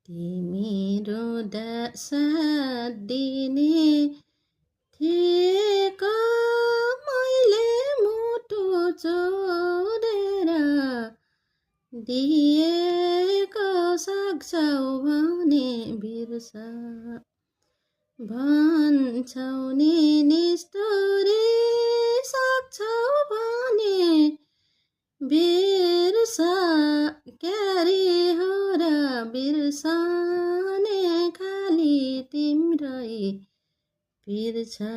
तिमी रुँदा साथ दिने थिएका मैले मुटु जोडेर दिएको सक्छौ भने बिर्स भन्छौ नि निष्ठुरी सक्छौ भने बिर्स क्यारी हो र बिर्सने खाली तिम्रै पिर छ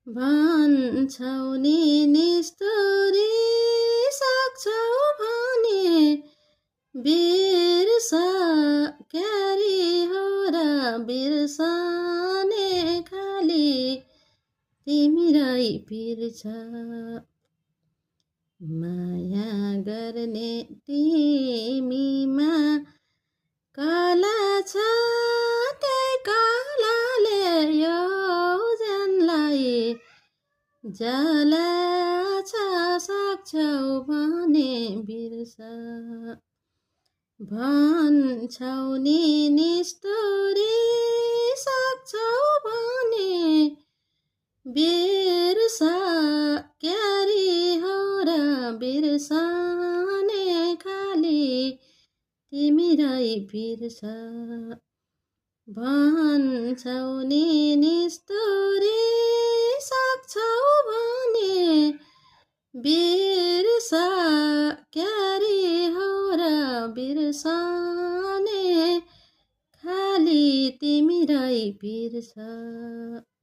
भन्छौ नि निष्ठुरी सक्छौ भने बिर्स क्यारी हो र बिर्सने खाली तिम्रै पिर छ माया गर्ने तिमीमा कला छ त्यही कलाले यो ज्यानलाई जलाछ सक्छौ भने बिर्स भन्छौ नि निष्ठुरी सक्छौ भने बिर्स क्यारी हो र बिर्सने खाली तिम्रै पिर छ भन्छौ नि निष्ठुरी सक्छौ भने बिर्स क्यारी हो र बिर्सने खाली तिम्रै पिर छ।